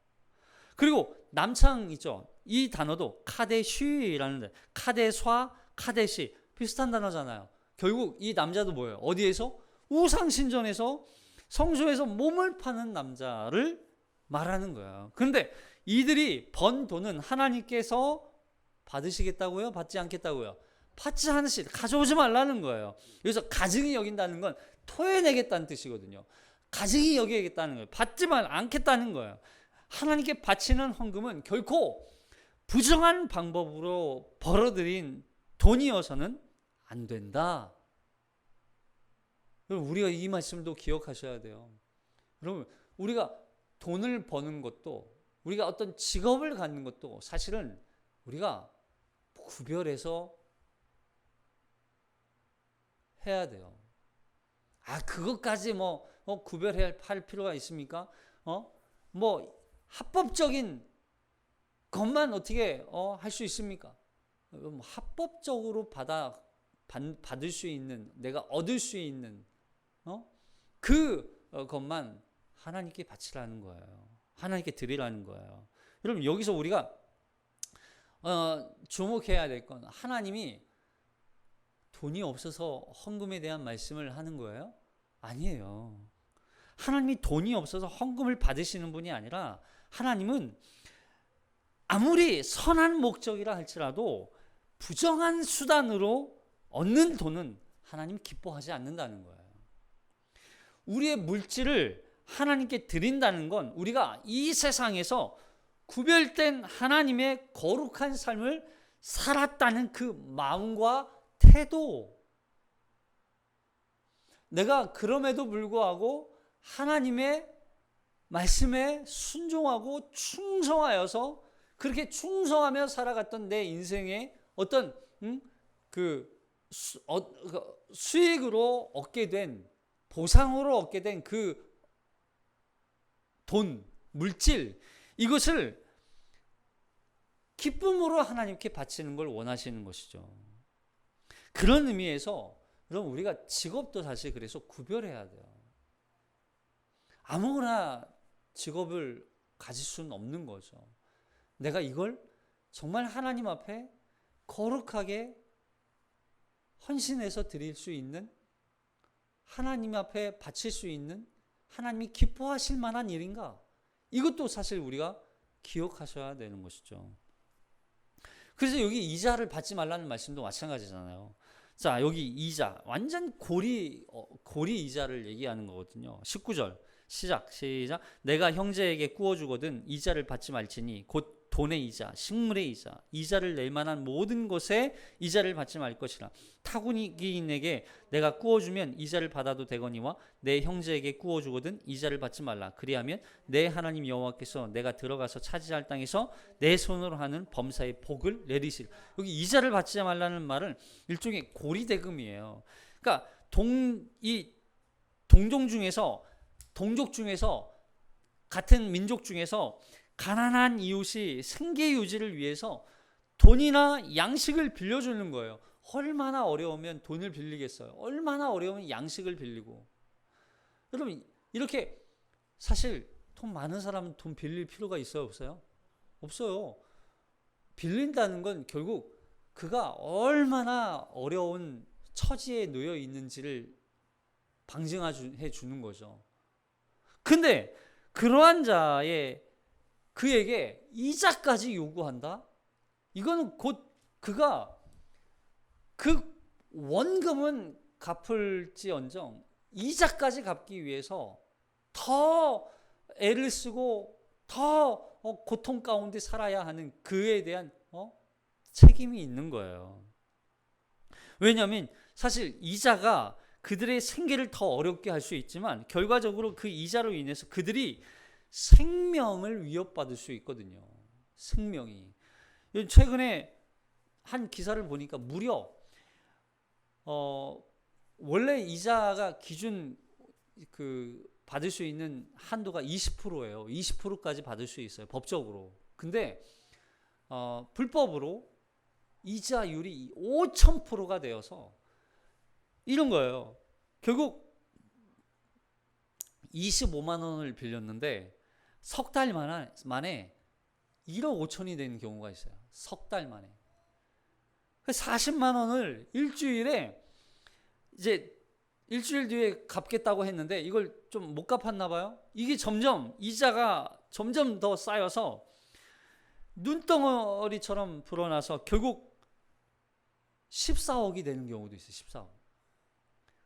그리고 남창 있죠. 이 단어도 카데쉬라는 카데샤, 카데시 비슷한 단어잖아요. 결국 이 남자도 뭐예요? 어디에서? 우상신전에서 성소에서 몸을 파는 남자를 말하는 거예요. 그런데 이들이 번 돈은 하나님께서 받으시겠다고요? 받지 않겠다고요? 받지 않으시, 가져오지 말라는 거예요. 여기서 가증히 여긴다는 건 토해내겠다는 뜻이거든요. 가증히 여기겠다는 거예요. 받지 않겠다는 거예요. 하나님께 바치는 헌금은 결코 부정한 방법으로 벌어들인 돈이어서는 안 된다. 우리가 이 말씀도 기억하셔야 돼요. 여러분, 우리가 돈을 버는 것도 우리가 어떤 직업을 갖는 것도 사실은 우리가 구별해서 해야 돼요. 그것까지 구별할 필요가 있습니까? 합법적인 것만 어떻게 할 수 있습니까? 합법적으로 받을 수 있는, 내가 얻을 수 있는 그것만 하나님께 바치라는 거예요. 하나님께 드리라는 거예요. 여러분, 여기서 우리가 주목해야 될 건 하나님이 돈이 없어서 헌금에 대한 말씀을 하는 거예요? 아니에요. 하나님이 돈이 없어서 헌금을 받으시는 분이 아니라 하나님은 아무리 선한 목적이라 할지라도 부정한 수단으로 얻는 돈은 하나님 기뻐하지 않는다는 거예요. 우리의 물질을 하나님께 드린다는 건 우리가 이 세상에서 구별된 하나님의 거룩한 삶을 살았다는 그 마음과 태도, 내가 그럼에도 불구하고 하나님의 말씀에 순종하고 충성하여서 그렇게 충성하며 살아갔던 내 인생의 어떤 수익으로 얻게 된, 보상으로 얻게 된 그 돈, 물질, 이것을 기쁨으로 하나님께 바치는 걸 원하시는 것이죠. 그런 의미에서 여러분, 우리가 직업도 사실 그래서 구별해야 돼요. 아무거나 직업을 가질 수는 없는 거죠. 내가 이걸 정말 하나님 앞에 거룩하게 헌신해서 드릴 수 있는, 하나님 앞에 바칠 수 있는, 하나님이 기뻐하실 만한 일인가? 이것도 사실 우리가 기억하셔야 되는 것이죠. 그래서 여기 이자를 받지 말라는 말씀도 마찬가지잖아요. 자, 여기 이자, 완전 고리 이자를 얘기하는 거거든요. 19절 시작. 내가 형제에게 구워주거든 이자를 받지 말지니 곧 돈의 이자, 식물의 이자, 이자를 낼 만한 모든 것에 이자를 받지 말 것이라. 타국인에게 내가 구워주면 이자를 받아도 되거니와 내 형제에게 구워주거든 이자를 받지 말라. 그리하면 내 하나님 여호와께서 내가 들어가서 차지할 땅에서 내 손으로 하는 범사의 복을 내리시리라. 여기 이자를 받지 말라는 말은 일종의 고리대금이에요. 그러니까 동족 중에서 같은 민족 중에서 가난한 이웃이 생계 유지를 위해서 돈이나 양식을 빌려주는 거예요. 얼마나 어려우면 돈을 빌리겠어요. 얼마나 어려우면 양식을 빌리고. 여러분 이렇게 사실 돈 많은 사람은 돈 빌릴 필요가 있어요, 없어요? 없어요. 빌린다는 건 결국 그가 얼마나 어려운 처지에 놓여 있는지를 방증해 주는 거죠. 근데 그러한 자의 그에게 이자까지 요구한다? 이거는 곧 그가 그 원금은 갚을지언정 이자까지 갚기 위해서 더 애를 쓰고 더 고통 가운데 살아야 하는 그에 대한 책임이 있는 거예요. 왜냐하면 사실 이자가 그들의 생계를 더 어렵게 할 수 있지만 결과적으로 그 이자로 인해서 그들이 생명을 위협받을 수 있거든요. 생명이. 최근에 한 기사를 보니까 무려 원래 이자가 기준 받을 수 있는 한도가 20%예요. 20%까지 받을 수 있어요. 법적으로. 근데 불법으로 이자율이 5,000%가 되어서 이런 거예요. 결국 25만 원을 빌렸는데 석 달 만에 1억 5천이 되는 경우가 있어요. 석 달 만에. 40만 원을 일주일에 이제 일주일 뒤에 갚겠다고 했는데 이걸 좀 못 갚았나 봐요. 이게 점점 이자가 점점 더 쌓여서 눈덩어리처럼 불어나서 결국 14억이 되는 경우도 있어요. 14억.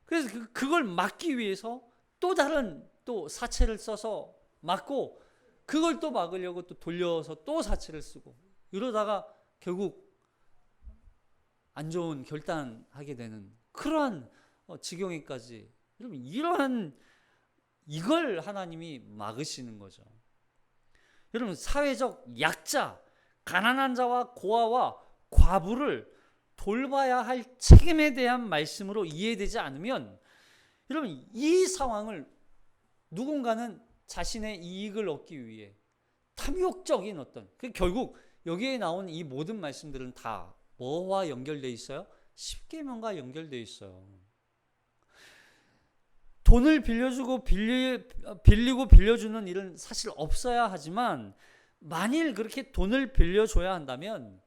그래서 그걸 막기 위해서 또 다른 사채를 써서 막고 그걸 또 막으려고 또 돌려서 또 사채를 쓰고 이러다가 결국 안 좋은 결단하게 되는 그러한 지경에까지. 여러분 이걸 하나님이 막으시는 거죠. 여러분 사회적 약자, 가난한 자와 고아와 과부를 돌봐야 할 책임에 대한 말씀으로 이해되지 않으면 여러분 이 상황을 누군가는 자신의 이익을 얻기 위해 탐욕적인 결국 여기에 나온 이 모든 말씀들은 다 뭐와 연결되어 있어요? 십계명과 연결되어 있어요. 돈을 빌려주고 빌리고 빌려주는 일은 사실 없어야 하지만 만일 그렇게 돈을 빌려줘야 한다면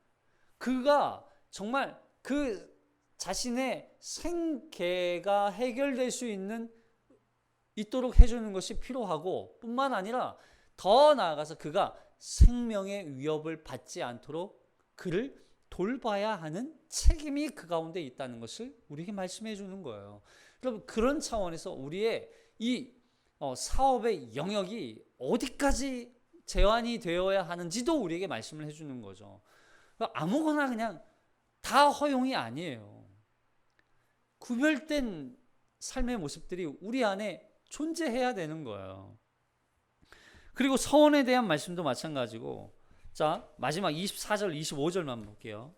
그가 정말 그 자신의 생계가 해결될 수 있도록 해주는 것이 필요하고 뿐만 아니라 더 나아가서 그가 생명의 위협을 받지 않도록 그를 돌봐야 하는 책임이 그 가운데 있다는 것을 우리에게 말씀해 주는 거예요. 여러분 그런 차원에서 우리의 이 사업의 영역이 어디까지 제한이 되어야 하는지도 우리에게 말씀을 해주는 거죠. 아무거나 그냥 다 허용이 아니에요. 구별된 삶의 모습들이 우리 안에 존재해야 되는 거예요. 그리고 서원에 대한 말씀도 마찬가지고, 자 마지막 24절 25절만 볼게요.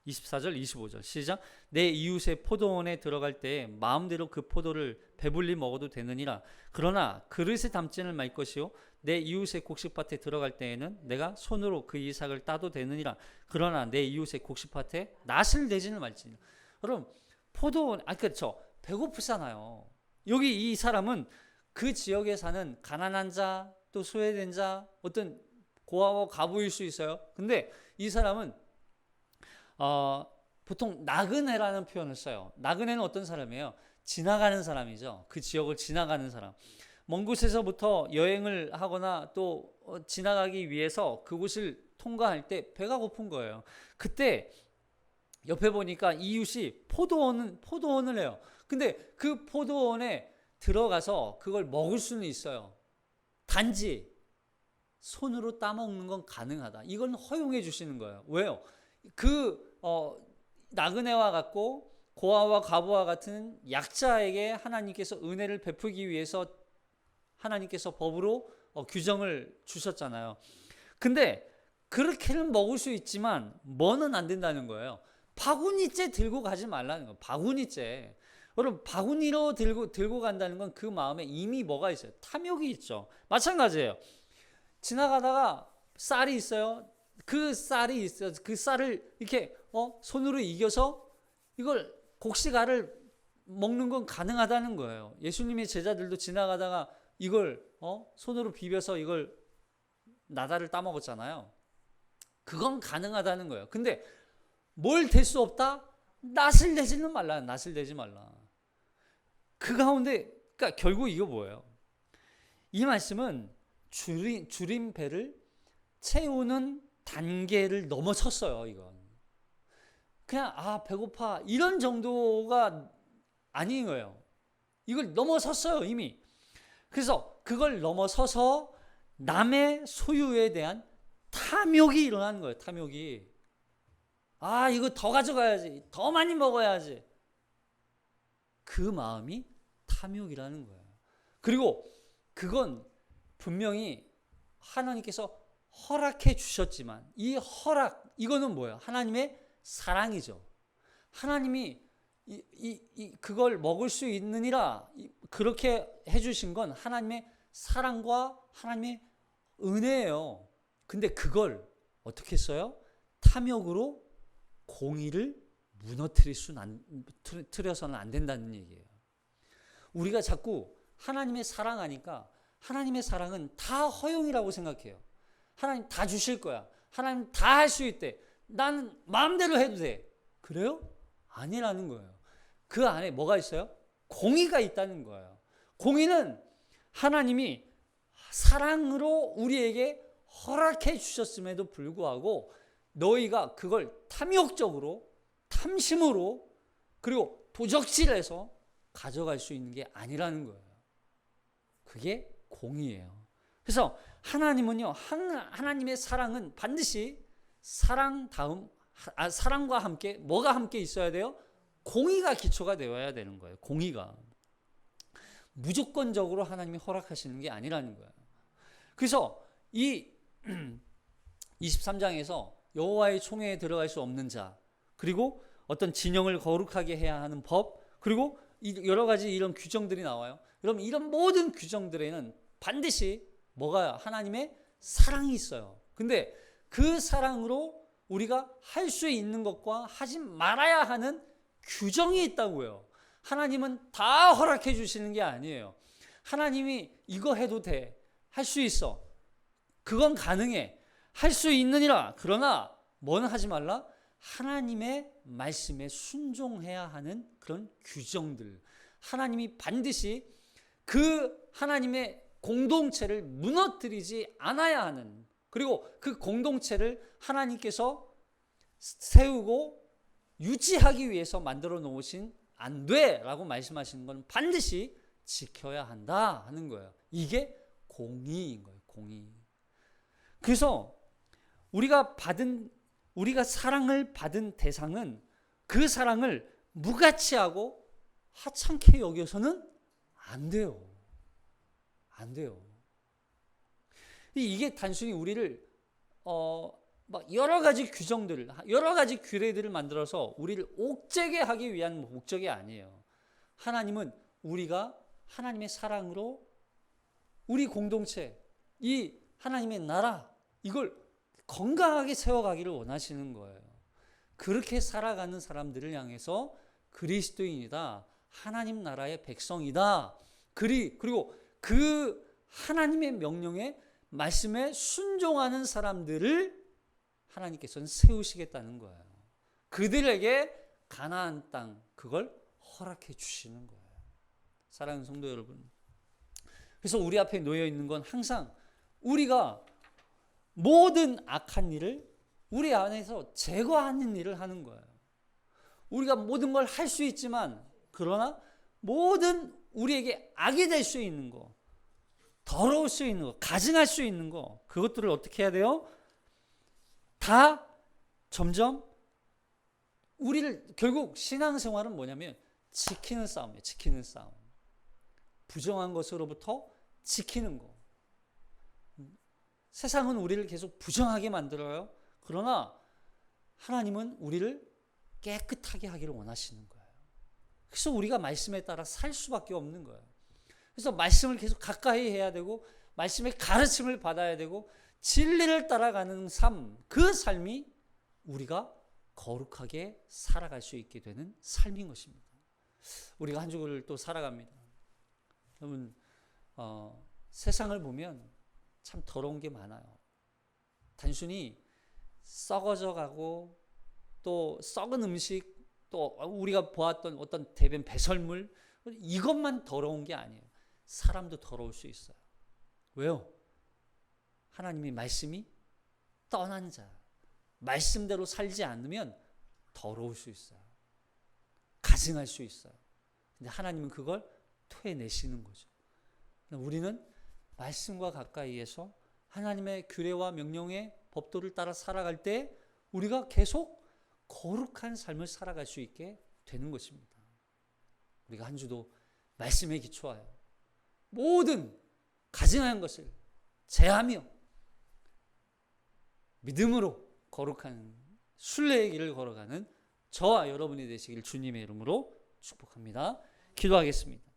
24절 25절 시작. 내 이웃의 포도원에 들어갈 때 마음대로 그 포도를 배불리 먹어도 되느니라. 그러나 그릇에 담지는 말 것이요 내 이웃의 곡식밭에 들어갈 때에는 내가 손으로 그 이삭을 따도 되느니라. 그러나 내 이웃의 곡식밭에 낫을 내지는 말지니라. 여러분 포도원 그렇죠. 배고프잖아요. 여기 이 사람은 그 지역에 사는 가난한 자, 또 소외된 자, 어떤 고아와 과부일 수 있어요. 근데 이 사람은 보통 나그네라는 표현을 써요. 나그네는 어떤 사람이에요? 지나가는 사람이죠. 그 지역을 지나가는 사람. 먼 곳에서부터 여행을 하거나 또 지나가기 위해서 그곳을 통과할 때 배가 고픈 거예요. 그때 옆에 보니까 이웃이 포도원을 해요. 근데 그 포도원에 들어가서 그걸 먹을 수는 있어요. 단지 손으로 따먹는 건 가능하다. 이건 허용해 주시는 거예요. 왜요? 나그네와 같고 고아와 과부와 같은 약자에게 하나님께서 은혜를 베풀기 위해서 하나님께서 법으로 규정을 주셨잖아요. 근데 그렇게는 먹을 수 있지만 뭐는 안 된다는 거예요. 바구니째 들고 가지 말라는 거예요. 바구니째. 여러분, 바구니로 들고 간다는 건 그 마음에 이미 뭐가 있어요? 탐욕이 있죠. 마찬가지예요. 지나가다가 쌀이 있어요. 그 쌀이 있어요. 그 쌀을 이렇게 손으로 이겨서 이걸 곡식알을 먹는 건 가능하다는 거예요. 예수님의 제자들도 지나가다가 이걸 손으로 비벼서 이걸 나다를 따먹었잖아요. 그건 가능하다는 거예요. 근데 뭘 댈 수 없다? 낫을 대지는 말라. 낫을 대지 말라. 그 가운데 그러니까 결국 이거 뭐예요? 이 말씀은 줄인 배를 채우는 단계를 넘어섰어요. 이건 그냥 배고파 이런 정도가 아닌 거예요. 이걸 넘어섰어요 이미. 그래서 그걸 넘어서서 남의 소유에 대한 탐욕이 일어나는 거예요. 탐욕이. 이거 더 가져가야지. 더 많이 먹어야지. 그 마음이 탐욕이라는 거예요. 그리고 그건 분명히 하나님께서 허락해 주셨지만 이 허락, 이거는 뭐예요? 하나님의 사랑이죠. 하나님이 그걸 먹을 수 있느니라 그렇게 해주신 건 하나님의 사랑과 하나님의 은혜예요. 근데 그걸 어떻게 써요? 탐욕으로 공의를 무너뜨려서는 안 된다는 얘기예요. 우리가 자꾸 하나님의 사랑하니까 하나님의 사랑은 다 허용이라고 생각해요. 하나님 다 주실 거야. 하나님 다 할 수 있대. 나는 마음대로 해도 돼. 그래요? 아니라는 거예요. 그 안에 뭐가 있어요? 공의가 있다는 거예요. 공의는 하나님이 사랑으로 우리에게 허락해 주셨음에도 불구하고 너희가 그걸 탐욕적으로, 탐심으로, 그리고 도적질해서 가져갈 수 있는 게 아니라는 거예요. 그게 공의예요. 그래서 하나님은요, 하나님의 사랑은 반드시 사랑과 함께 뭐가 함께 있어야 돼요? 공의가 기초가 되어야 되는 거예요. 공의가. 무조건적으로 하나님이 허락하시는 게 아니라는 거예요. 그래서 이 23장에서 여호와의 총회에 들어갈 수 없는 자, 그리고 어떤 진영을 거룩하게 해야 하는 법, 그리고 여러 가지 이런 규정들이 나와요. 여러분, 이런 모든 규정들에는 반드시 뭐가 하나님의 사랑이 있어요. 근데 그 사랑으로 우리가 할 수 있는 것과 하지 말아야 하는 규정이 있다고요. 하나님은 다 허락해 주시는 게 아니에요. 하나님이 이거 해도 돼. 할 수 있어. 그건 가능해. 할 수 있느니라. 그러나 뭐는 하지 말라? 하나님의 말씀에 순종해야 하는 그런 규정들. 하나님이 반드시 그 하나님의 공동체를 무너뜨리지 않아야 하는, 그리고 그 공동체를 하나님께서 세우고 유지하기 위해서 만들어 놓으신 안 돼라고 말씀하시는 건 반드시 지켜야 한다 하는 거예요. 이게 공의인 거예요. 공의. 그래서 우리가 사랑을 받은 대상은 그 사랑을 무가치하고 하찮게 여겨서는 안 돼요. 안 돼요. 이게 단순히 우리를 막 여러 가지 규정들을, 여러 가지 규례들을 만들어서 우리를 옥죄게 하기 위한 목적이 아니에요. 하나님은 우리가 하나님의 사랑으로 우리 공동체, 이 하나님의 나라, 이걸 건강하게 세워가기를 원하시는 거예요. 그렇게 살아가는 사람들을 향해서 그리스도인이다, 하나님 나라의 백성이다, 그리고 그 하나님의 명령에 말씀에 순종하는 사람들을 하나님께서는 세우시겠다는 거예요. 그들에게 가나안 땅, 그걸 허락해 주시는 거예요. 사랑하는 성도 여러분, 그래서 우리 앞에 놓여 있는 건 항상 우리가 모든 악한 일을 우리 안에서 제거하는 일을 하는 거예요. 우리가 모든 걸 할 수 있지만, 그러나 모든 우리에게 악이 될 수 있는 거, 더러울 수 있는 거, 가증할 수 있는 거, 그것들을 어떻게 해야 돼요? 다 점점 우리를, 결국 신앙생활은 뭐냐면 지키는 싸움이에요. 지키는 싸움. 부정한 것으로부터 지키는 거. 세상은 우리를 계속 부정하게 만들어요. 그러나 하나님은 우리를 깨끗하게 하기를 원하시는 거예요. 그래서 우리가 말씀에 따라 살 수밖에 없는 거예요. 그래서 말씀을 계속 가까이 해야 되고, 말씀의 가르침을 받아야 되고, 진리를 따라가는 삶, 그 삶이 우리가 거룩하게 살아갈 수 있게 되는 삶인 것입니다. 우리가 한 주를 또 살아갑니다. 여러분, 세상을 보면 참 더러운 게 많아요. 단순히 썩어져 가고, 또 썩은 음식, 또 우리가 보았던 어떤 대변 배설물, 이것만 더러운 게 아니에요. 사람도 더러울 수 있어요. 왜요? 하나님의 말씀이 떠난 자, 말씀대로 살지 않으면 더러울 수 있어요. 가증할 수 있어요. 근데 하나님은 그걸 토해내시는 거죠. 우리는 말씀과 가까이에서 하나님의 규례와 명령의 법도를 따라 살아갈 때 우리가 계속 거룩한 삶을 살아갈 수 있게 되는 것입니다. 우리가 한 주도 말씀에 기초하여 모든 가증한 것을 제하며 믿음으로 거룩한 순례의 길을 걸어가는 저와 여러분이 되시길 주님의 이름으로 축복합니다. 기도하겠습니다.